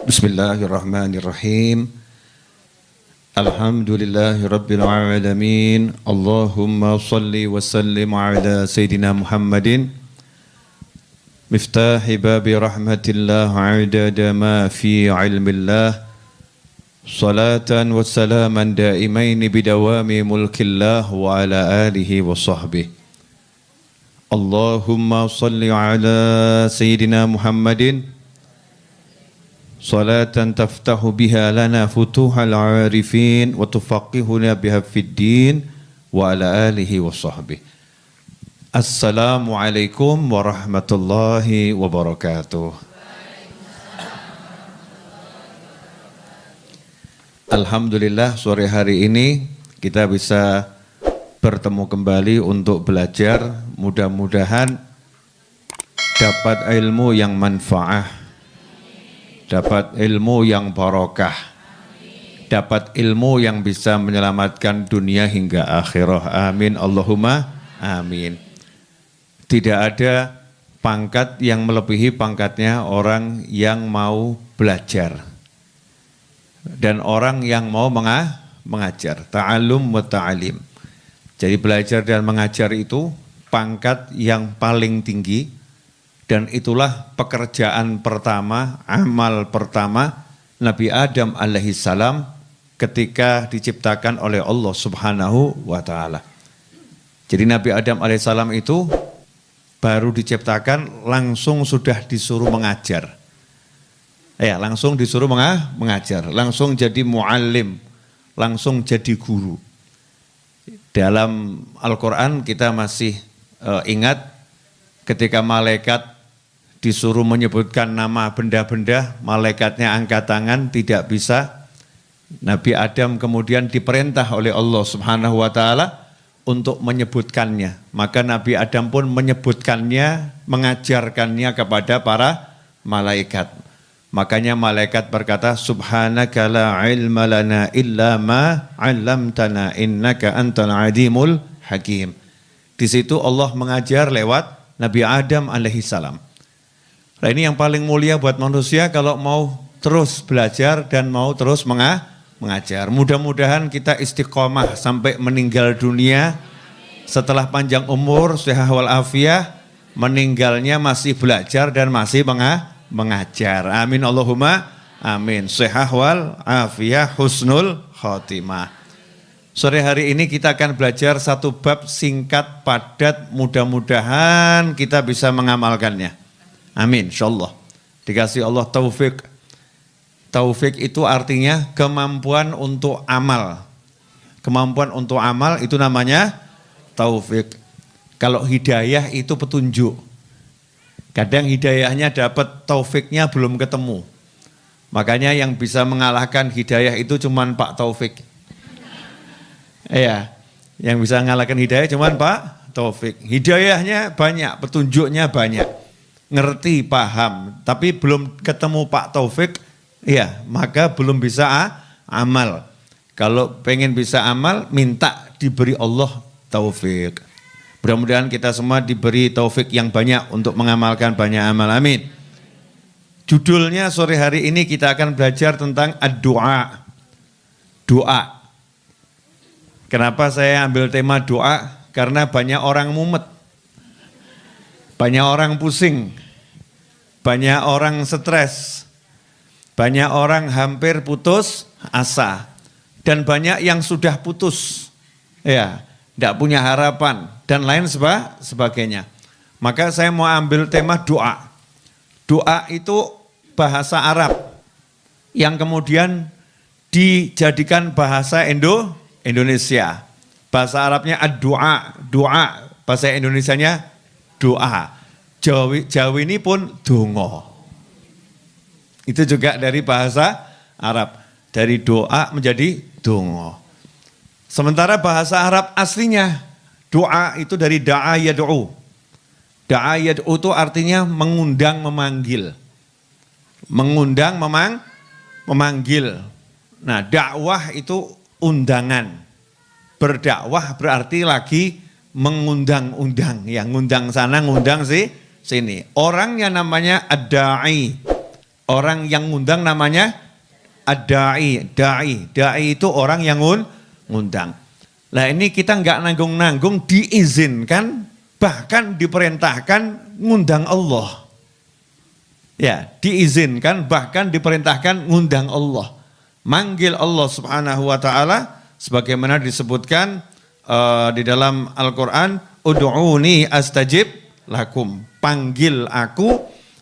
Bismillahirrahmanirrahim. Alhamdulillahi Rabbil Alamin. Allahumma salli wa sallim ala Sayyidina Muhammadin miftahi babi rahmatillah adada ma fi ilmillah salatan wa salaman daimaini bidawami mulkillah wa ala alihi wa sahbihi. Allahumma salli ala Sayyidina Muhammadin salatan taftahu biha lana futuhal arifin wa tufaqihuna biha fid din wa ala alihi wa sahbihi. Assalamualaikum warahmatullahi wabarakatuh. Alhamdulillah sore hari ini kita bisa bertemu kembali untuk belajar, mudah-mudahan dapat ilmu yang manfaah, dapat ilmu yang barokah, dapat ilmu yang bisa menyelamatkan dunia hingga akhirah. Amin Allahumma amin. Tidak ada pangkat yang melebihi pangkatnya orang yang mau belajar dan orang yang mau mengajar. Ta'allum wa ta'alim. Jadi belajar dan mengajar itu pangkat yang paling tinggi. Dan itulah pekerjaan pertama, amal pertama Nabi Adam alaihissalam ketika diciptakan oleh Allah subhanahu wa ta'ala. Jadi Nabi Adam alaihissalam itu baru diciptakan langsung sudah disuruh mengajar. Ya, langsung disuruh mengajar, langsung jadi muallim, langsung jadi guru. Dalam Al-Quran kita masih ingat ketika malaikat disuruh menyebutkan nama benda-benda, malaikatnya angkat tangan, tidak bisa. Nabi Adam kemudian diperintah oleh Allah subhanahu wa ta'ala untuk menyebutkannya. Maka Nabi Adam pun menyebutkannya, mengajarkannya kepada para malaikat. Makanya malaikat berkata, Subhanaka la ilma lana illa ma 'allamtana innaka antal alimul hakim. Di situ Allah mengajar lewat Nabi Adam alaihissalam. Nah ini yang paling mulia buat manusia kalau mau terus belajar dan mau terus mengajar. Mudah-mudahan kita istiqomah sampai meninggal dunia. Setelah panjang umur, sehat wal afiah, meninggalnya masih belajar dan masih mengajar. Amin Allahumma amin. Sehat wal afiah, husnul khotimah. Sore hari ini kita akan belajar satu bab singkat, padat, mudah-mudahan kita bisa mengamalkannya. Amin, insyaallah. Dikasih Allah taufik. Taufik itu artinya kemampuan untuk amal. Kemampuan untuk amal itu namanya taufik. Kalau hidayah itu petunjuk. Kadang hidayahnya dapat, taufiknya belum ketemu. Makanya yang bisa mengalahkan hidayah itu cuman Pak Taufik. Iya, yang bisa mengalahkan hidayah cuman Pak Taufik. Hidayahnya banyak, petunjuknya banyak. Ngerti, paham, tapi belum ketemu Pak Taufik, ya maka belum bisa amal. Kalau pengen bisa amal, minta diberi Allah taufik. Mudah-mudahan kita semua diberi taufik yang banyak untuk mengamalkan banyak amal, amin. Judulnya sore hari ini kita akan belajar tentang ad-du'a. Doa. Kenapa saya ambil tema doa? Karena banyak orang mumet. Banyak orang pusing, banyak orang stres, banyak orang hampir putus asa, dan banyak yang sudah putus, ya, tidak punya harapan, dan lain sebagainya. Maka saya mau ambil tema doa. Doa itu bahasa Arab yang kemudian dijadikan bahasa Indonesia. Bahasa Arabnya ad-du'a, doa, bahasa Indonesianya doa. Jawi ini pun dongo. Itu juga dari bahasa Arab. Dari doa menjadi dongo. Sementara bahasa Arab aslinya doa itu dari da'a yad'u. Da'a yad'u itu artinya mengundang, memanggil. Mengundang, memanggil. Nah, dakwah itu undangan. Berdakwah berarti lagi mengundang-undang, yang ngundang sana, ngundang sini. Orang yang namanya ad-da'i, Orang yang ngundang namanya ad-da'i. Da'i itu orang yang ngundang. Nah ini kita nggak nanggung-nanggung, diizinkan, bahkan diperintahkan ngundang Allah. Ya, diizinkan bahkan diperintahkan ngundang Allah. Manggil Allah Subhanahu wa taala sebagaimana disebutkan di dalam Al-Qur'an, ud'uni astajib lakum. Panggil aku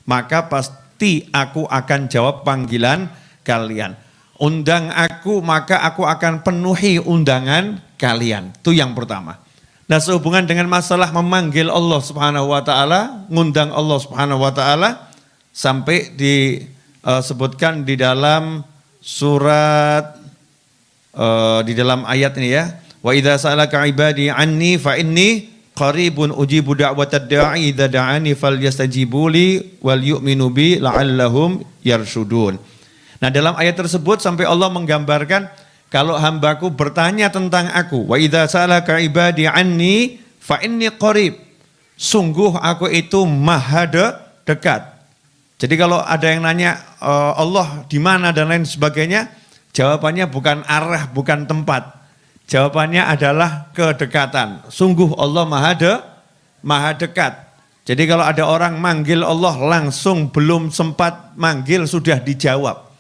maka pasti aku akan jawab panggilan kalian. Undang aku maka aku akan penuhi undangan kalian. Itu yang pertama. Nah, sehubungan dengan masalah memanggil Allah Subhanahu wa taala, ngundang Allah Subhanahu wa taala, sampai disebutkan di dalam surat di dalam ayat ini ya, wa idza sa'alaka ibadi anni fa inni qaribun ujibu da'watad da'i idza da'ani falyastajibu li wal yu'minu bi la'allahum yarshudun. Nah, dalam ayat tersebut sampai Allah menggambarkan kalau hambaku bertanya tentang aku, wa idza sa'alaka ibadi anni fa inni qarib, sungguh aku itu maha dekat. Jadi kalau ada yang nanya Allah di mana dan lain sebagainya, jawabannya bukan arah, bukan tempat. Jawabannya adalah kedekatan. Sungguh Allah maha dekat. Jadi kalau ada orang manggil Allah langsung belum sempat manggil sudah dijawab.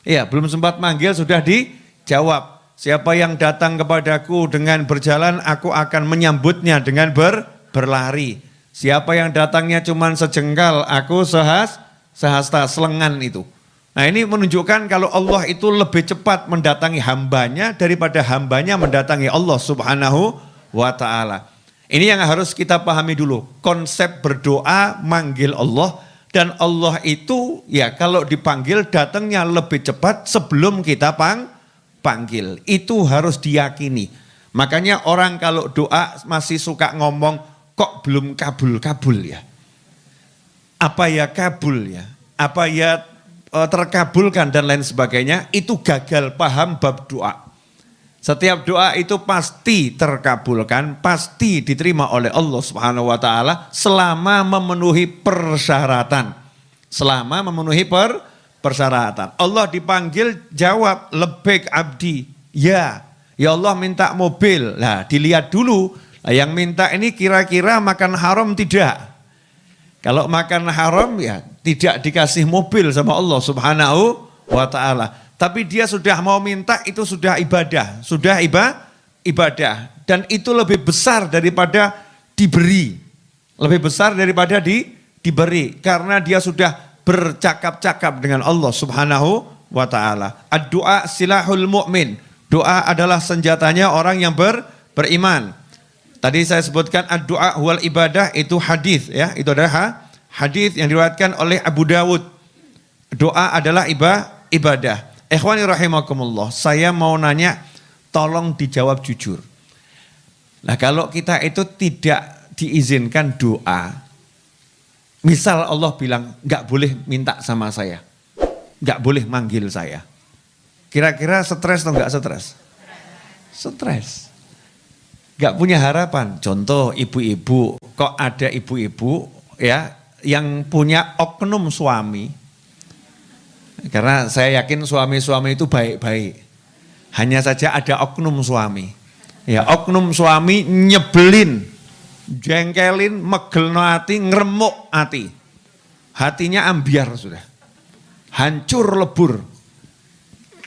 Iya, belum sempat manggil sudah dijawab. Siapa yang datang kepadaku dengan berjalan, aku akan menyambutnya dengan berlari. Siapa yang datangnya cuma sejengkal, aku sehasta selengan itu. Nah ini menunjukkan kalau Allah itu lebih cepat mendatangi hambanya daripada hambanya mendatangi Allah Subhanahu wa ta'ala. Ini yang harus kita pahami dulu. Konsep berdoa manggil Allah, dan Allah itu ya kalau dipanggil datangnya lebih cepat sebelum kita panggil. Itu harus diyakini. Makanya orang kalau doa masih suka ngomong kok belum kabul-kabul ya. Apa ya kabul ya, apa ya terkabulkan dan lain sebagainya, itu gagal paham bab doa. Setiap doa itu pasti terkabulkan, pasti diterima oleh Allah Subhanahu wa taala selama memenuhi persyaratan. Selama memenuhi persyaratan. Allah dipanggil jawab labbaik abdi. Ya Allah minta mobil. Nah, dilihat dulu, yang minta ini kira-kira makan haram tidak? Kalau makan haram ya tidak dikasih mobil sama Allah Subhanahu wa ta'ala. Tapi dia sudah mau minta, itu sudah ibadah. Sudah ibadah. Dan itu lebih besar daripada diberi. Lebih besar daripada diberi. Karena dia sudah bercakap-cakap dengan Allah Subhanahu wa ta'ala. Ad-du'a silahul mu'min. Doa adalah senjatanya orang yang beriman. Tadi saya sebutkan ad-du'a huwal ibadah, itu hadis ya, itu adalah hadis yang diriwayatkan oleh Abu Dawud. Doa adalah ibadah. Ikhwani rahimakumullah, saya mau nanya, tolong dijawab jujur. Nah, kalau kita itu tidak diizinkan doa, misal Allah bilang nggak boleh minta sama saya, nggak boleh manggil saya, kira-kira stres atau nggak stres? Stres. Gak punya harapan. Contoh ibu-ibu, kok ada ibu-ibu ya yang punya oknum suami. Karena saya yakin suami-suami itu baik-baik. Hanya saja ada oknum suami. Ya, oknum suami nyebelin, jengkelin, megelno hati, ngeremuk hati. Hatinya ambiar sudah. Hancur lebur.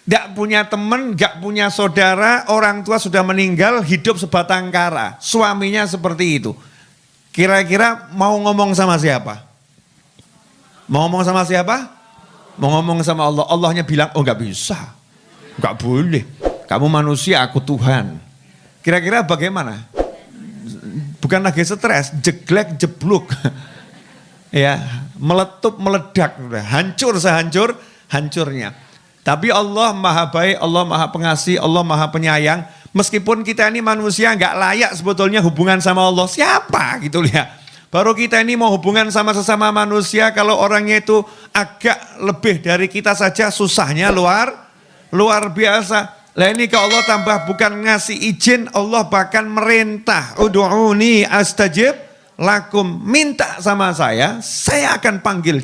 Gak punya teman, gak punya saudara, orang tua sudah meninggal, hidup sebatang kara. Suaminya seperti itu. Kira-kira mau ngomong sama siapa? Mau ngomong sama siapa? Mau ngomong sama Allah. Allahnya bilang, oh gak bisa. Gak boleh. Kamu manusia, aku Tuhan. Kira-kira bagaimana? Bukan lagi stres, jeglek, jebluk. Ya, meletup, meledak. Hancur sehancur-hancurnya. Tapi Allah maha baik, Allah maha pengasih, Allah maha penyayang. Meskipun kita ini manusia nggak layak sebetulnya hubungan sama Allah. Siapa gitu ya. Baru kita ini mau hubungan sama sesama manusia, kalau orangnya itu agak lebih dari kita saja susahnya luar biasa. Lah ini kalau Allah tambah bukan ngasih izin, Allah bahkan merintah. Ud'uni astajib lakum, minta sama saya akan panggil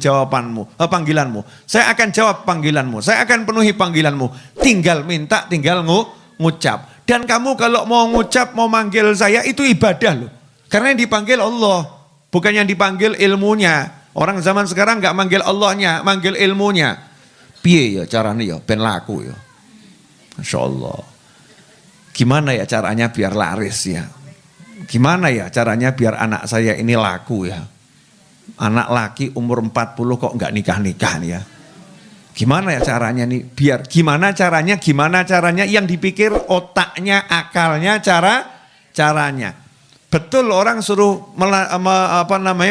panggilanmu. Saya akan jawab panggilanmu, saya akan penuhi panggilanmu. Tinggal minta, tinggal ngucap. Dan kamu kalau mau ngucap, mau manggil saya itu ibadah loh. Karena yang dipanggil Allah, bukan yang dipanggil ilmunya. Orang zaman sekarang nggak manggil Allahnya, manggil ilmunya. Piye ya caranya ya, ben laku ya. Masya Allah. Gimana ya caranya biar laris ya? Gimana ya caranya biar anak saya ini laku ya? Anak laki umur 40 kok nggak nikah-nikah nih ya? Gimana ya caranya nih? Gimana caranya yang dipikir otaknya, akalnya, caranya. Betul orang suruh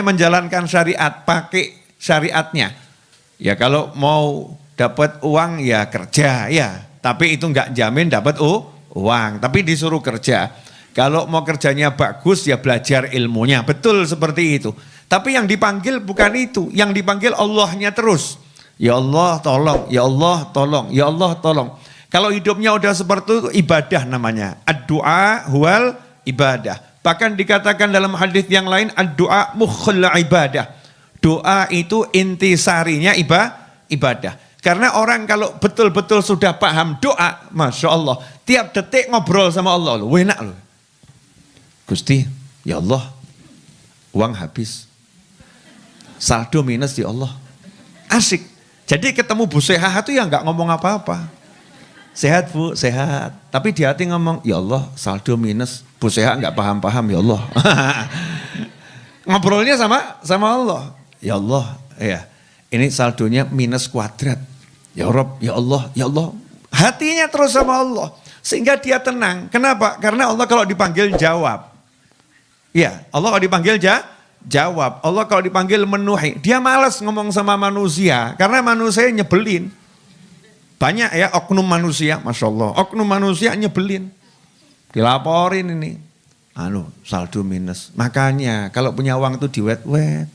menjalankan syariat, pakai syariatnya. Ya kalau mau dapat uang ya kerja ya, tapi itu nggak jamin dapat uang, tapi disuruh kerja. Kalau mau kerjanya bagus ya belajar ilmunya, betul seperti itu. Tapi yang dipanggil bukan itu, yang dipanggil Allahnya terus. Ya Allah tolong, ya Allah tolong, ya Allah tolong. Kalau hidupnya udah seperti itu ibadah namanya. Ad-du'a huwal ibadah. Bahkan dikatakan dalam hadis yang lain ad-du'a mukhul ibadah. Doa itu intisarinya ibadah. Karena orang kalau betul-betul sudah paham doa, Masya Allah, tiap detik ngobrol sama Allah, loh, enak loh. Gusti, ya Allah, uang habis. Saldo minus ya Allah. Asik. Jadi ketemu Bu Seha itu ya nggak ngomong apa-apa. Sehat Bu, sehat. Tapi di hati ngomong, ya Allah saldo minus. Bu Seha nggak paham-paham ya Allah. Ngobrolnya sama Allah. Ya Allah, ya ini saldonya minus kuadrat. Ya Rob, ya Allah, ya Allah. Hatinya terus sama Allah. Sehingga dia tenang. Kenapa? Karena Allah kalau dipanggil jawab. Ya, Allah kalau dipanggil jawab. Allah kalau dipanggil menuhi. Dia malas ngomong sama manusia. Karena manusia nyebelin. Banyak ya oknum manusia. Masya Allah. Oknum manusia nyebelin. Dilaporin ini. Saldo minus. Makanya kalau punya uang itu diwet-wet.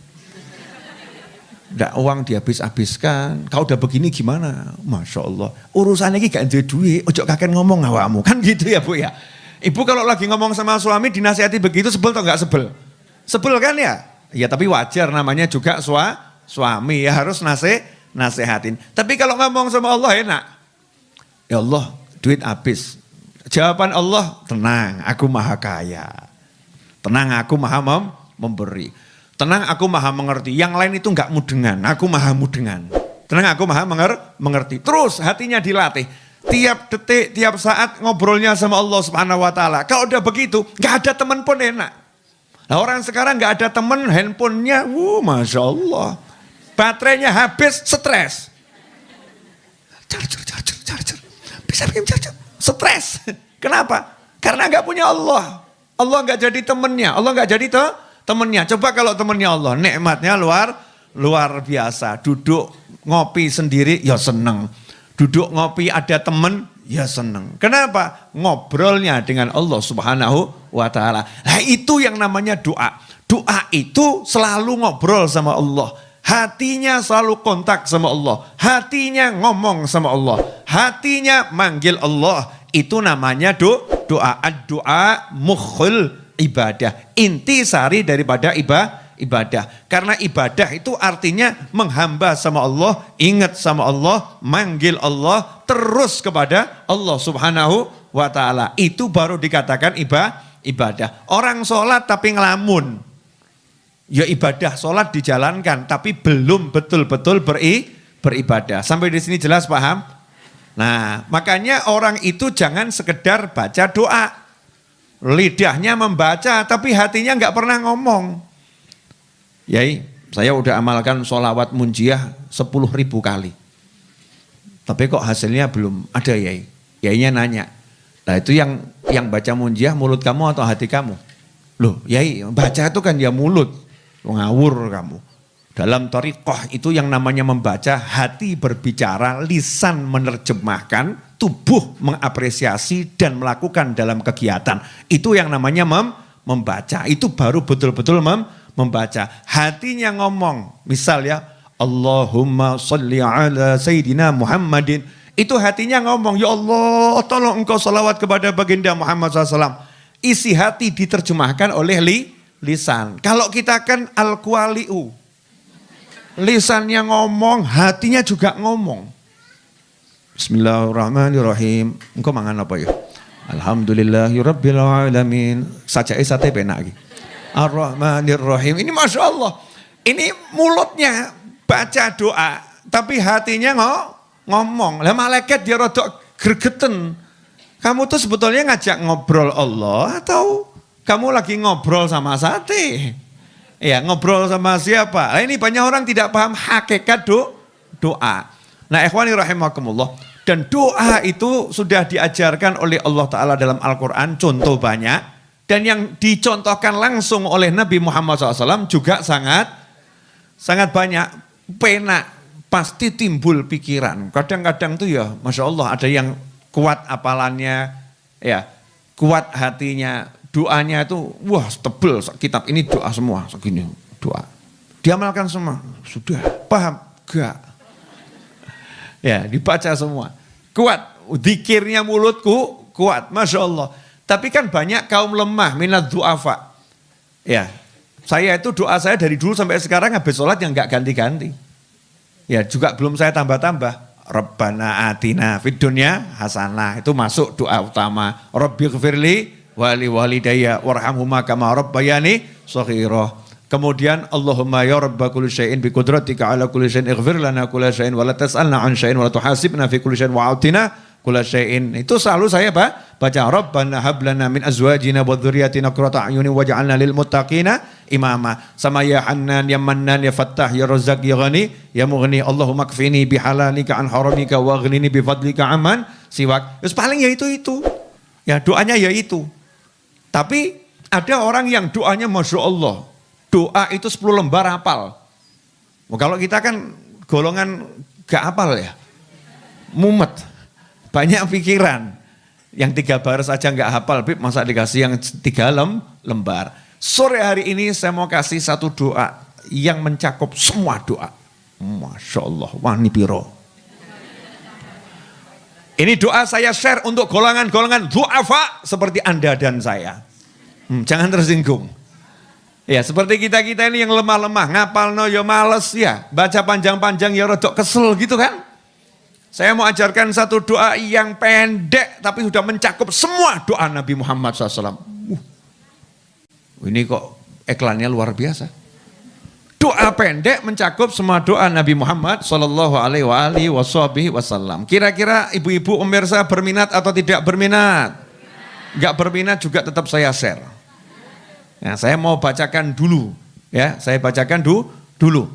Nggak uang dihabis-habiskan. Kau udah begini gimana? Masya Allah. Urusan ini gak ada duit. Ojo kakek ngomong ngawamu. Kan gitu ya Bu ya. Ibu kalau lagi ngomong sama suami dinasihati begitu sebel atau enggak sebel? Sebel kan ya? Ya tapi wajar namanya juga suami ya harus nasihatin. Tapi kalau ngomong sama Allah enak. Ya Allah duit habis. Jawaban Allah tenang aku maha kaya. Tenang aku maha memberi. Tenang aku maha mengerti. Yang lain itu enggak mudengan. Aku maha mudengan. Tenang aku maha mengerti. Terus hatinya dilatih. Tiap detik, tiap saat ngobrolnya sama Allah Subhanahu wa taala. Kalau udah begitu, enggak ada teman pun enak. Nah, orang sekarang enggak ada teman, handphonenya, Masya Allah. Baterainya habis, stres. Charger. Bisa bikin charger. Stres. Kenapa? Karena enggak punya Allah. Allah enggak jadi temannya. Allah enggak jadi temannya. Coba kalau temannya Allah, nikmatnya luar biasa. Duduk ngopi sendiri, ya seneng. Duduk ngopi ada temen, ya seneng. Kenapa? Ngobrolnya dengan Allah Subhanahu wa taala. Nah itu yang namanya doa. Doa itu selalu ngobrol sama Allah. Hatinya selalu kontak sama Allah. Hatinya ngomong sama Allah. Hatinya manggil Allah. Itu namanya doa. Doa mukhul ibadah. Intisari daripada ibadah. Karena ibadah itu artinya menghamba sama Allah, ingat sama Allah, manggil Allah, terus kepada Allah Subhanahu wa taala. Itu baru dikatakan ibadah. Orang sholat tapi ngelamun. Ya ibadah sholat dijalankan tapi belum betul-betul beribadah. Sampai di sini jelas paham? Nah, makanya orang itu jangan sekedar baca doa. Lidahnya membaca tapi hatinya enggak pernah ngomong. Yai, saya udah amalkan sholawat munjiah 10.000 kali. Tapi kok hasilnya belum ada Yai. Yainya nanya, nah itu yang baca munjiah mulut kamu atau hati kamu? Loh Yai, baca itu kan ya mulut. Ngawur kamu. Dalam thariqah itu yang namanya membaca, hati berbicara, lisan menerjemahkan, tubuh mengapresiasi dan melakukan dalam kegiatan. Itu yang namanya membaca. Itu baru betul-betul membaca. Hatinya ngomong. Misal ya, Allahumma salli ala Sayyidina Muhammadin. Itu hatinya ngomong, ya Allah tolong engkau salawat kepada baginda Muhammad SAW. Isi hati diterjemahkan oleh lisan. Kalau kita kan al-kuali'u. Lisannya ngomong, hatinya juga ngomong. Bismillahirrahmanirrahim. Engkau mangan apa ya? Alhamdulillahirabbil alamin. Sajake sate penak iki. Ar-Rahmanirrahim. Ini Masya Allah. Ini mulutnya baca doa, tapi hatinya ngomong. Lah malaikat dia rodok gregeten. Kamu tuh sebetulnya ngajak ngobrol Allah atau kamu lagi ngobrol sama sate? Ya, ngobrol sama siapa? Nah, ini banyak orang tidak paham hakikat doa. Nah, ikhwani rahimakumullah, dan doa itu sudah diajarkan oleh Allah Ta'ala dalam Al-Quran, contoh banyak. Dan yang dicontohkan langsung oleh Nabi Muhammad SAW juga sangat banyak. Pena pasti timbul pikiran. Kadang-kadang tuh ya, Masya Allah, ada yang kuat apalannya, ya, kuat hatinya, doanya itu, wah tebel, kitab ini doa semua, segini doa. Diamalkan semua, sudah, paham? Gak. Ya, dibaca semua. Kuat, zikirnya mulutku kuat, Masya Allah. Tapi kan banyak kaum lemah, minat du'afa. Ya, saya itu doa saya dari dulu sampai sekarang habis sholat yang gak ganti-ganti. Ya, juga belum saya tambah-tambah. Rabbana atina fid dunya hasanah, itu masuk doa utama. Rabbighfirli wali walidayya warhamhuma kama rabbayani shaghira. Kemudian Allahumma ya rabba kulli syai'in bi qudratika ala kulli syai'in ighfir lana kulli syai'in wa la tas'alna an syai'in wa la tuhasibna fi kulli syai'in wa a'tina kulli syai'in. Itu selalu saya baca Rabbana hab lana min azwajina wa dzurriyyatina qurrata a'yunin waj'alna lil muttaqina imama. Sama ya Hannan ya Mannan ya Fattah ya Razzaq ya Ghani ya Mughni. Allahumma kfini bihalalika an haramika wa aghnini bi fadlika amman siwak. Terus paling ya itu. Ya doanya ya itu. Tapi ada orang yang doanya Masya Allah. Doa itu 10 lembar hafal. Kalau kita kan golongan gak hafal ya. Mumet. Banyak pikiran. Yang 3 baris aja gak hafal. Masa dikasih yang 3 lembar. Sore hari ini saya mau kasih satu doa yang mencakup semua doa. Masya Allah. Wani piro. Ini doa saya share untuk golongan-golongan du'afa seperti Anda dan saya. Jangan tersinggung. Ya, seperti kita-kita ini yang lemah-lemah, ngapalno ya males ya, baca panjang-panjang ya rodok kesel gitu kan. Saya mau ajarkan satu doa yang pendek tapi sudah mencakup semua doa Nabi Muhammad SAW. Ini kok iklannya luar biasa. Doa pendek mencakup semua doa Nabi Muhammad SAW. Kira-kira ibu-ibu pemirsa berminat atau tidak berminat? Enggak berminat juga tetap saya share. Nah, saya mau bacakan dulu, ya. Saya bacakan dulu.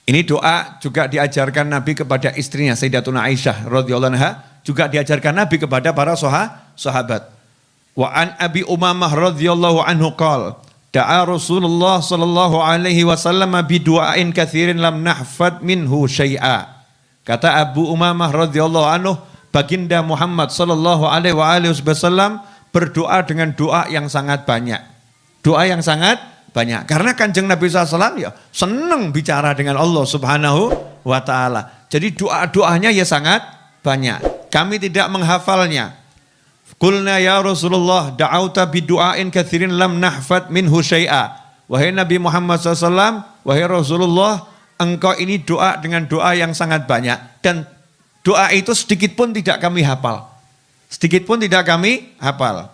Ini doa juga diajarkan Nabi kepada istrinya Sayyidatuna Aisyah radhiyallahu anha, juga diajarkan Nabi kepada para sahabat. Wa an Abi Umamah radhiyallahu anhu qala, da'a Rasulullah sallallahu alaihi wasallam bi du'ain katsirin lam nahfad minhu syai'a. Kata Abu Umamah radhiyallahu anhu, baginda Muhammad sallallahu alaihi wasallam berdoa dengan doa yang sangat banyak. Doa yang sangat banyak. Karena Kanjeng Nabi SAW ya senang bicara dengan Allah Subhanahu wa Ta'ala. Jadi doa-doanya ya sangat banyak. Kami tidak menghafalnya. Qulna ya Rasulullah da'auta bidu'ain katsirin lam nahfad minhu syai'a. Wahai Nabi Muhammad SAW, wahai Rasulullah, engkau ini doa dengan doa yang sangat banyak. Dan doa itu sedikit pun tidak kami hafal. Sedikit pun tidak kami hafal.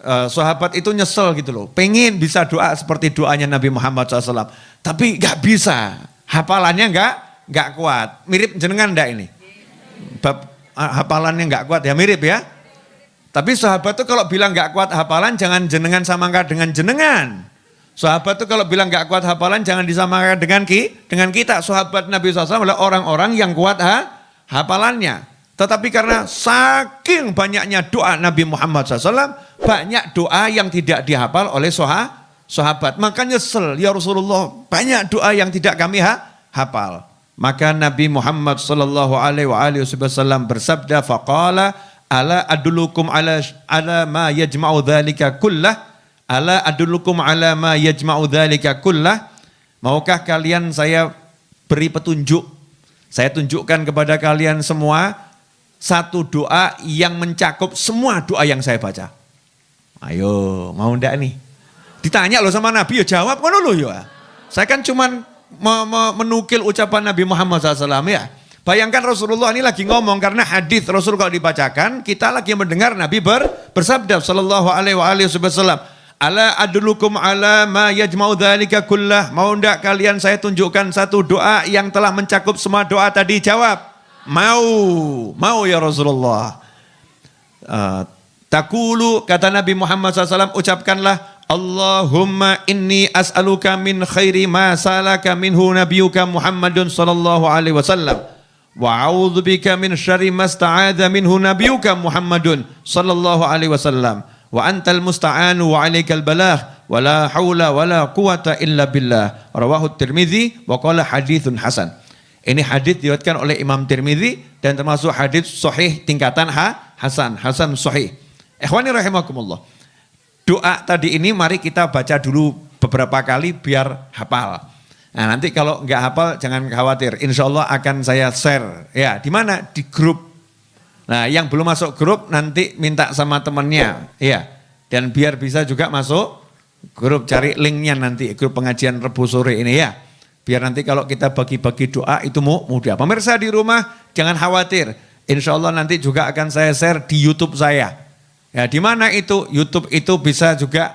Sahabat itu nyesel gitu loh, pengen bisa doa seperti doanya Nabi Muhammad SAW, tapi gak bisa, hafalannya gak kuat. Mirip jenengan enggak ini? Bab hafalannya gak kuat ya, mirip ya. Tapi sahabat tuh kalau bilang gak kuat hafalan, jangan jenengan samakan dengan jenengan. Sahabat tuh kalau bilang gak kuat hafalan, jangan disamakan dengan kita. Sahabat Nabi SAW adalah orang-orang yang kuat hafalannya. Tetapi karena saking banyaknya doa Nabi Muhammad SAW, banyak doa yang tidak dihafal oleh sahabat. Maka nyesel, ya Rasulullah, banyak doa yang tidak kami hafal. Maka Nabi Muhammad SAW bersabda, faqala ala adullukum ala ma yajma'u dhalika kullah. Ala adullukum ala ma yajma'u dhalika kullah. Maukah kalian saya beri petunjuk? Saya tunjukkan kepada kalian semua satu doa yang mencakup semua doa yang saya baca. Ayo, mau ndak nih? Ditanya loh sama Nabi, ya jawab kan loh ya. Saya kan cuman menukil ucapan Nabi Muhammad SAW ya. Bayangkan Rasulullah ini lagi ngomong karena hadis Rasul kalau dibacakan kita lagi mendengar Nabi bersabda sallallahu alaihi wasallam, ala adlukum ala ma yajma'u dzalika kullah. Mau ndak kalian saya tunjukkan satu doa yang telah mencakup semua doa tadi? Jawab, mau ya Rasulullah. Takulu, kata Nabi Muhammad SAW, ucapkanlah, Allahumma inni as'aluka min khairi ma salaka minhu nabiyuka Muhammadun sallallahu alaihi wasallam. Wa a'udzubika min syarri ma sta'adza minhu nabiyuka Muhammadun sallallahu alaihi wasallam. Wa antal musta'anu wa 'alaikal balagh wa la haula wa la quwata illa billah. Rawahu Tirmidzi wa qala haditsun hasan. Ini hadis diriwayatkan oleh Imam Tirmidzi dan termasuk hadis sahih tingkatan hasan sahih. Ikhwani rahimakumullah. Doa tadi ini mari kita baca dulu beberapa kali biar hafal. Nah, nanti kalau nggak hafal jangan khawatir. Insya Allah akan saya share. Ya, di mana? Di grup. Nah, yang belum masuk grup nanti minta sama temannya. Ya, dan biar bisa juga masuk grup, cari linknya nanti grup pengajian Rebu sore ini ya. Biar nanti kalau kita bagi-bagi doa itu mudah. Pemirsa di rumah jangan khawatir. Insya Allah nanti juga akan saya share di YouTube saya. Ya, di mana itu? YouTube itu bisa juga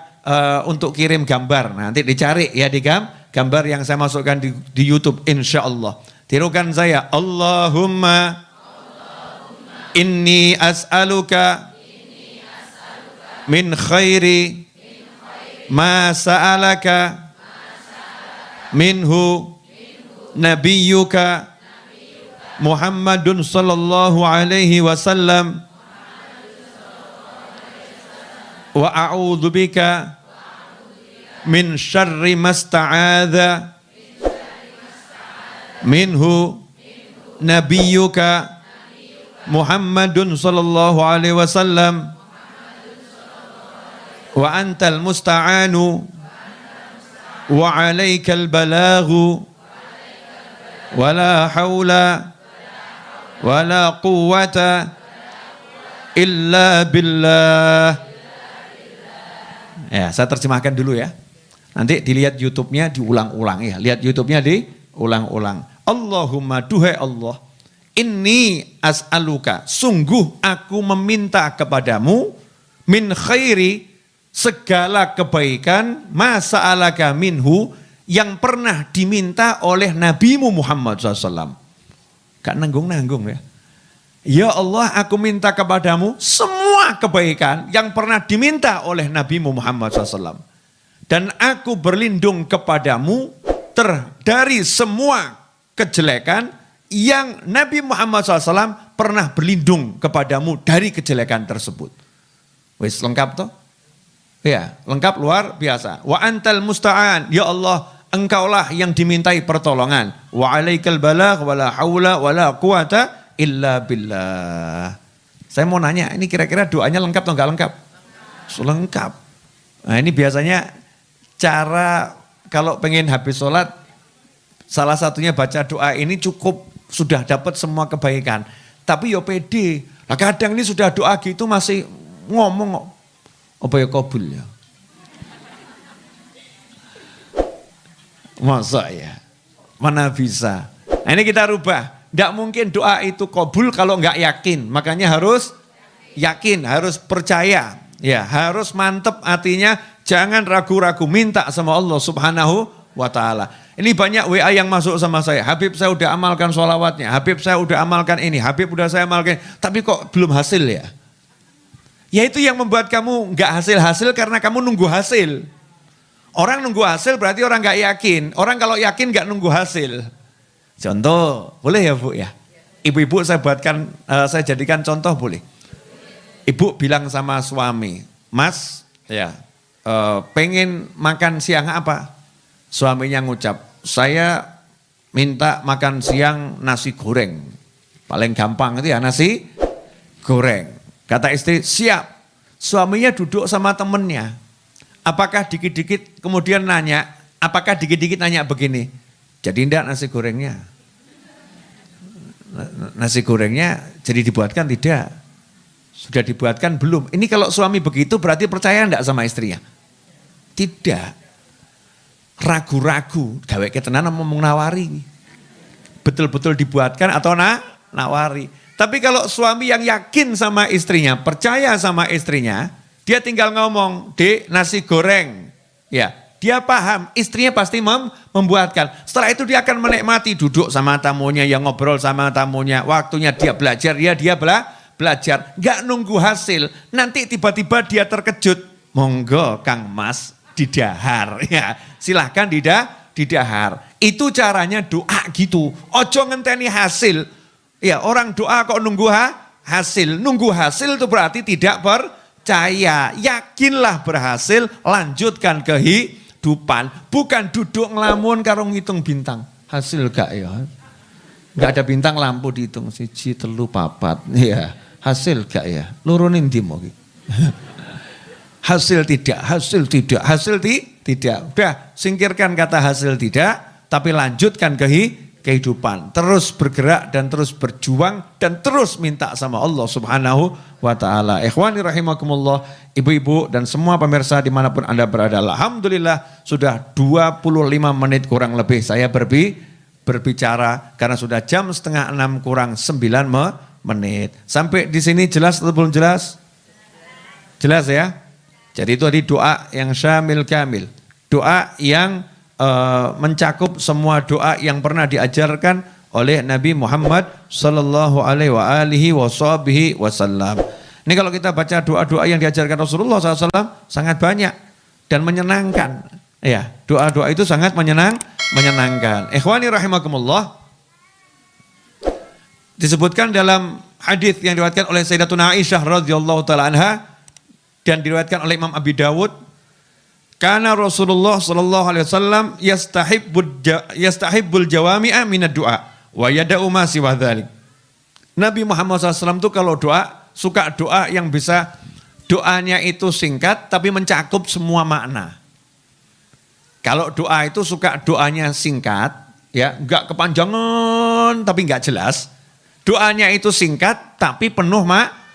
untuk kirim gambar. Nah, nanti dicari ya di gambar yang saya masukkan di YouTube insya Allah. Tirukan saya, Allahumma inni as'aluka min khairi ma sa'alaka minhu nabiyyuka Muhammadun sallallahu alaihi wasallam wa a'udzubika min syarri masta'adha minhu nabiyyuka Muhammadun sallallahu alaihi wasallam wa antal musta'anu wa 'alaikal balaghu wa la haula wa la quwwata illa billah. Ya, saya terjemahkan dulu ya. Nanti dilihat YouTube-nya diulang-ulang ya. Lihat YouTube-nya diulang-ulang. Allahumma, duhai Allah, inni as'aluka, sungguh aku meminta kepadamu, min khairi, segala kebaikan, ma sa'alaka minhu, yang pernah diminta oleh Nabimu Muhammad SAW. Gak nanggung-nanggung ya. Ya Allah, aku minta kepadamu semua kebaikan yang pernah diminta oleh Nabi Muhammad SAW. Dan aku berlindung kepadamu dari semua kejelekan yang Nabi Muhammad SAW pernah berlindung kepadamu dari kejelekan tersebut. Wis lengkap toh? Ya, lengkap luar biasa. Wa antal musta'an, ya Allah, engkaulah yang dimintai pertolongan. Wa 'alaikal balagh wa la haula wa la quwata illa billah. Saya mau nanya, ini kira-kira doanya lengkap atau enggak lengkap? Lengkap. Nah, ini biasanya cara kalau pengen habis sholat, salah satunya baca doa ini cukup sudah dapat semua kebaikan. Tapi yo pede. Nah, kadang ini sudah doa gitu masih ngomong apa ya kabul ya. Masa ya? Mana bisa? Nah, ini kita rubah. Tidak mungkin doa itu kabul kalau nggak yakin. Makanya harus yakin, harus percaya. Ya, harus mantep hatinya, jangan ragu-ragu, minta sama Allah Subhanahu wa ta'ala. Ini banyak WA yang masuk sama saya. Habib, saya udah amalkan sholawatnya. Habib, saya udah amalkan ini. Habib, udah saya amalkan. Tapi kok belum hasil ya? Ya itu yang membuat kamu nggak hasil-hasil karena kamu nunggu hasil. Orang nunggu hasil berarti orang nggak yakin. Orang kalau yakin nggak nunggu hasil. Contoh, boleh ya Bu ya? Ibu-ibu saya buatkan, saya jadikan contoh boleh. Ibu bilang sama suami, Mas, ya, pengen makan siang apa? Suaminya ngucap, saya minta makan siang nasi goreng. Paling gampang itu ya nasi goreng. Kata istri, siap. Suaminya duduk sama temennya. Apakah dikit-dikit kemudian nanya, apakah dikit-dikit nanya begini, jadi enggak nasi gorengnya? Nasi gorengnya jadi dibuatkan tidak? Sudah dibuatkan belum? Ini kalau suami begitu berarti percaya enggak sama istrinya? Tidak. Ragu-ragu, gawe ketenan ngomong nawari. Betul-betul dibuatkan atau nawari. Tapi kalau suami yang yakin sama istrinya, percaya sama istrinya, dia tinggal ngomong, "Dek, nasi goreng." Ya, dia paham, istrinya pasti membuatkan. Setelah itu dia akan menikmati duduk sama tamunya, yang ngobrol sama tamunya. Waktunya dia belajar, dia belajar. Nggak nunggu hasil, nanti tiba-tiba dia terkejut. Monggo Kang Mas, didahar. Ya, silahkan didahar. Itu caranya doa gitu. Ojo ngenteni hasil. Ya, orang doa kok nunggu hasil. Nunggu hasil itu berarti tidak percaya. Yakinlah berhasil, lanjutkan kehidupan. Bukan duduk ngelamun karo ngitung bintang. Hasil gak ya? Gak ada bintang lampu dihitung. 1, 3, 4. Ya, hasil gak ya? Lurunin di mau. Hasil tidak. Udah, singkirkan kata hasil tidak, tapi lanjutkan kehidupan. Terus bergerak dan terus berjuang dan terus minta sama Allah Subhanahu wa ta'ala. Ikhwani rahimakumullah, ibu-ibu dan semua pemirsa dimanapun Anda berada. Alhamdulillah sudah 25 menit kurang lebih saya berbicara karena sudah jam 5:30 kurang 9 menit. Sampai di sini jelas atau belum jelas? Jelas ya? Jadi itu tadi doa yang syamil kamil. Doa yang mencakup semua doa yang pernah diajarkan oleh Nabi Muhammad sallallahu alaihi wasallam. Ini kalau kita baca doa-doa yang diajarkan Rasulullah SAW sangat banyak dan menyenangkan. Ya, doa-doa itu sangat menyenangkan. Ikhwani rahimakumullah. Disebutkan dalam hadis yang diriwayatkan oleh Sayyidatuna Aisyah radhiyallahu taala anha dan diriwayatkan oleh Imam Abi Dawud, karena Rasulullah sallallahu alaihi wasallam yastahibbul jawami'a minad du'a wa yada'u ma siwa dzalik. Nabi Muhammad SAW itu kalau doa suka doa yang bisa doanya itu singkat tapi mencakup semua makna. Kalau doa itu suka doanya singkat, ya, enggak kepanjangan tapi enggak jelas. Doanya itu singkat tapi penuh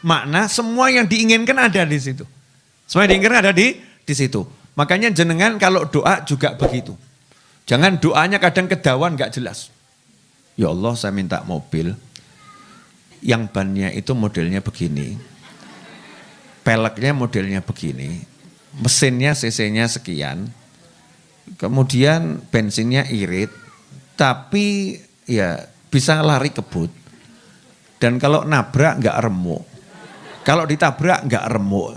makna, semua yang diinginkan ada di situ. Semua yang diinginkan ada di situ. Makanya jenengan kalau doa juga begitu. Jangan doanya kadang kedawan enggak jelas. Ya Allah, saya minta mobil yang bannya itu modelnya begini. Peleknya modelnya begini. Mesinnya cc-nya sekian. Kemudian bensinnya irit, tapi ya bisa lari kebut. Dan kalau nabrak enggak remuk. Kalau ditabrak enggak remuk.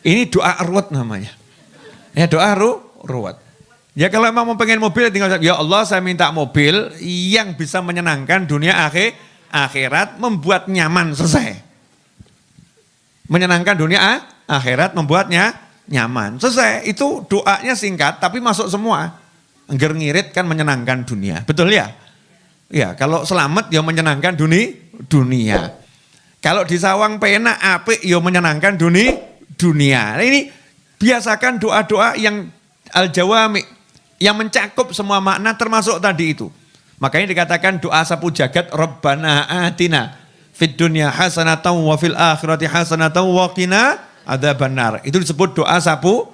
Ini doa ruwet namanya. Ya, doa ruwet. Ya kalau memang mau pengen mobil tinggal, ya Allah saya minta mobil yang bisa menyenangkan dunia akhirat, membuat nyaman, selesai. Menyenangkan dunia akhirat, membuatnya nyaman, selesai. Itu doanya singkat tapi masuk semua. Engger ngirit kan menyenangkan dunia, betul ya? Ya, kalau selamat ya menyenangkan dunia. Kalau di sawang penak apik ya menyenangkan dunia. Nah, ini biasakan doa-doa yang al-jawami, yang mencakup semua makna termasuk tadi itu. Makanya dikatakan doa sapu jagat, Rabbana atina fid dunya hasanatan wa fil akhirati hasanatan wa qina adzabannar. Itu disebut doa sapu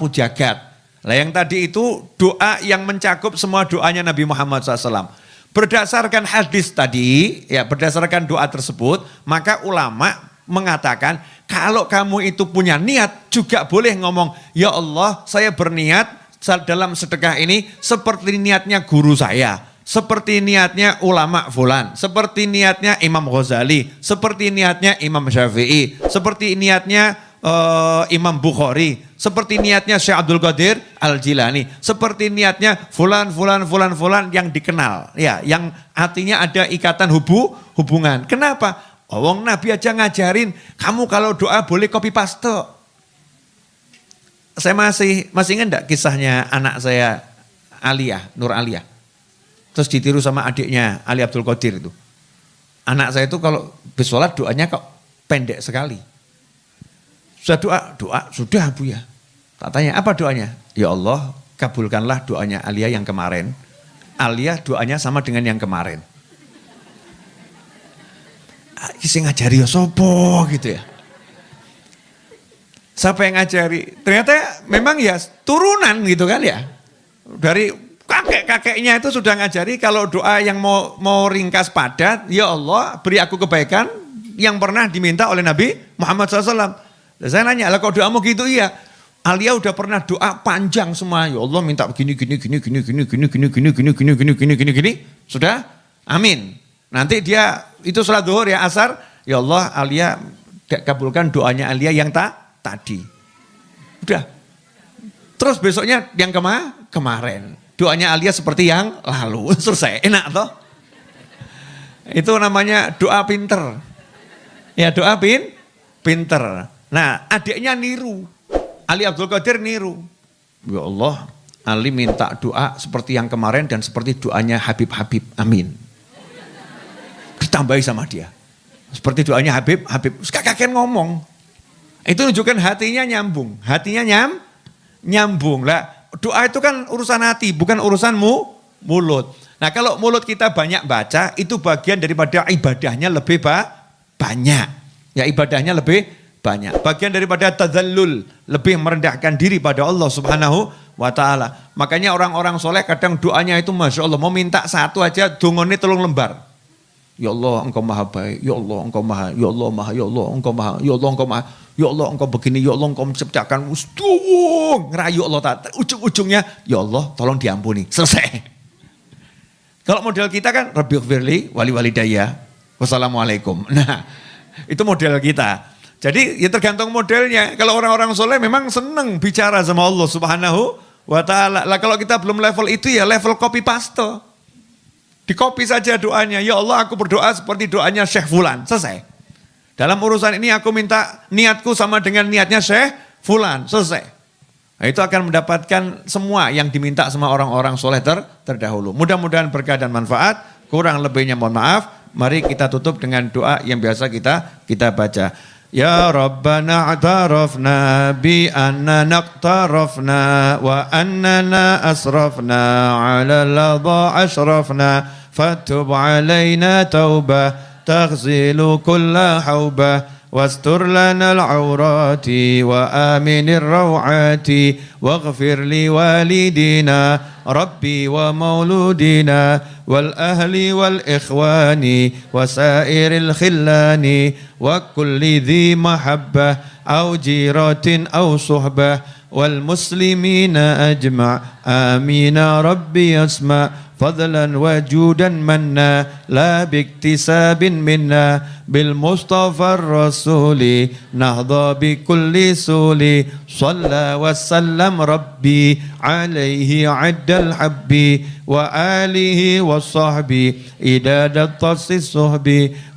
jagat. Lah yang tadi itu doa yang mencakup semua doanya Nabi Muhammad SAW. Berdasarkan hadis tadi, ya berdasarkan doa tersebut, maka ulama mengatakan kalau kamu itu punya niat juga boleh ngomong, ya Allah saya berniat dalam sedekah ini seperti niatnya guru saya, seperti niatnya ulama fulan, seperti niatnya Imam Ghazali, seperti niatnya Imam Syafi'i, seperti niatnya Imam Bukhari, seperti niatnya Syekh Abdul Qadir Al-Jilani, seperti niatnya fulan yang dikenal, ya, yang artinya ada ikatan hubungan. Kenapa? Wong Nabi aja ngajarin, kamu kalau doa boleh copy paste. Saya masih ingat enggak kisahnya anak saya Aliyah, Nur Aliyah. Terus ditiru sama adiknya Ali Abdul Qadir itu. Anak saya itu kalau bersolat doanya kok pendek sekali. Sudah doa, sudah Bu ya. Tak tanya, apa doanya? Ya Allah, kabulkanlah doanya Aliyah yang kemarin. Aliyah doanya sama dengan yang kemarin. Isi ngajari ya sopo gitu ya. Siapa yang ngajari? Ternyata memang ya turunan gitu kan ya. Dari kakek-kakeknya itu sudah ngajari kalau doa yang mau ringkas padat, ya Allah beri aku kebaikan yang pernah diminta oleh Nabi Muhammad SAW. Saya nanya, lah kok doamu gitu? Iya. Alia udah pernah doa panjang semua. Ya Allah minta gini. Sudah? Amin. Nanti dia itu sholat zuhur ya asar. Ya Allah Alia kabulkan doanya Alia yang tadi. Udah. Terus besoknya yang kemarin. Doanya Alia seperti yang lalu. Selesai. Enak toh? Itu namanya doa pinter. Ya doa pinter. Nah adiknya niru. Ali Abdul Qadir niru. Ya Allah, Ali minta doa seperti yang kemarin dan seperti doanya Habib. Amin. Ditambahi sama dia. Seperti doanya Habib. Kakek ngomong. Itu menunjukkan hatinya nyambung. Nyambung. Lah, doa itu kan urusan hati, bukan urusanmu mulut. Nah kalau mulut kita banyak baca, itu bagian daripada ibadahnya lebih banyak. Ya ibadahnya lebih banyak. Bagian daripada tadzallul, lebih merendahkan diri pada Allah Subhanahu wa taala. Makanya orang-orang soleh kadang doanya itu Masya Allah, mau minta satu aja dungone 3 lembar. Ya Allah engkau maha baik, ya Allah engkau maha, ya Allah maha, ya Allah engkau maha, ya Allah engkau maha, ya Allah engkau begini, ya Allah engkau menciptakan ngerayu Allah tak ujung-ujungnya, ya Allah tolong diampuni. Selesai. Kalau model kita kan Rabbighfirli wali walidayya wassalamualaikum. Nah, itu model kita. Jadi ya tergantung modelnya. Kalau orang-orang soleh memang senang bicara sama Allah Subhanahu wa ta'ala. Lah kalau kita belum level itu ya level copy paste. Di copy saja doanya. Ya Allah aku berdoa seperti doanya Syekh Fulan. Selesai. Dalam urusan ini aku minta niatku sama dengan niatnya Syekh Fulan. Selesai. Nah, itu akan mendapatkan semua yang diminta sama orang-orang soleh terdahulu. Mudah-mudahan berkah dan manfaat. Kurang lebihnya mohon maaf. Mari kita tutup dengan doa yang biasa kita baca. Ya Rabbana a'tarafna bi annana aqtarafna wa annana asrafna ala ladha ashrafna fatub alayna taubah taghzilu kulla haubah wastur lana al-awrati wa aminir rawati waghfir li walidina rabbi wa mauludina wal ahli wal ikhwani wa sairil khillani wa kulli dhi mahabbah au jiratin au suhbah wal muslimina ajma' amina rabbi asma' فضلا وجودا منا لا باكتساب منا بالمصطفى الرسول نهضى بكل سول صلى وسلم ربي عليه عد الحب وآله والصحب إداد الطس الصحب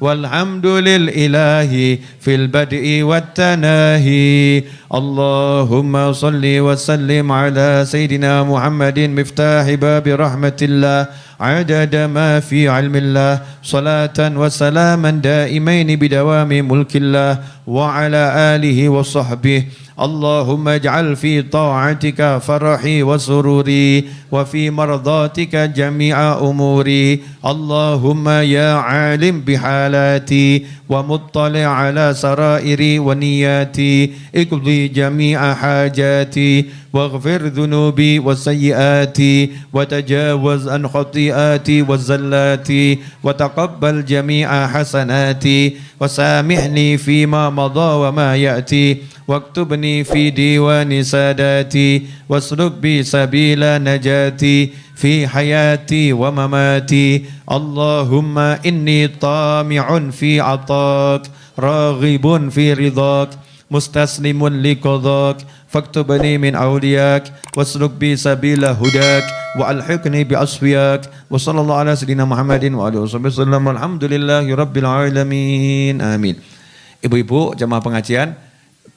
والحمد للإله في البدء والتناهي اللهم صل وسلم على سيدنا محمد مفتاح باب رحمة الله عدد ما في علم الله صلاة وسلاما دائمين بدوام ملك الله وعلى آله وصحبه اللهم اجعل في طاعتك فرحي وسروري وفي مرضاتك جميع أموري اللهم يا عالم بحالاتي ومطلع على سرائري ونياتي اقضي جميع حاجاتي واغفر ذنوبي وسيئاتي وتجاوز عن خطيئاتي والزلاتي وتقبل جميع حسناتي وسامحني فيما مضى وما يأتي واكتبني في ديوان ساداتي واسلك بي سبيل نجاتي في حياتي ومماتي اللهم إني طامع في عطاك راغب في رضاك مستسلم لقضاك فاكتبني من أولياك واسلك بي سبيل هداك وألحقني بأصفياك وصلى الله على سيدنا محمد وآله وصحبه وسلم والحمد لله رب العالمين آمين. Ibu-ibu jamaah pengajian,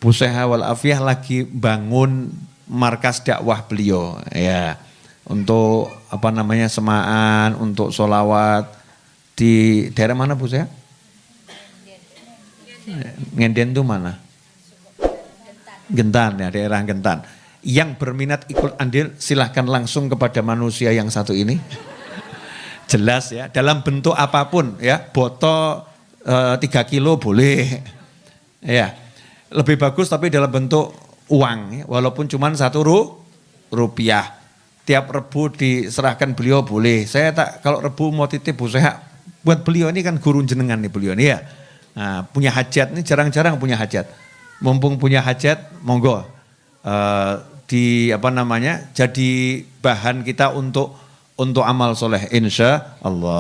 Bu Seha wal Afiyah lagi bangun markas dakwah beliau ya, untuk apa namanya semaan, untuk sholawat di daerah mana Bu Seha? Ngenden itu mana? Gentan ya, daerah Gentan. Yang berminat ikut andil silahkan langsung kepada manusia yang satu ini. Jelas ya, dalam bentuk apapun ya, botol 3 kilo boleh ya. lebih bagus tapi dalam bentuk uang, ya. Walaupun cuma 1 rupiah. Tiap Rebu diserahkan beliau boleh. Saya tak kalau Rebu mau titip Bu Seha, buat beliau ini kan guru jenengan nih beliau nih ya. Nah, punya hajat ini jarang-jarang punya hajat. Mumpung punya hajat, monggo jadi bahan kita untuk amal soleh insya Allah.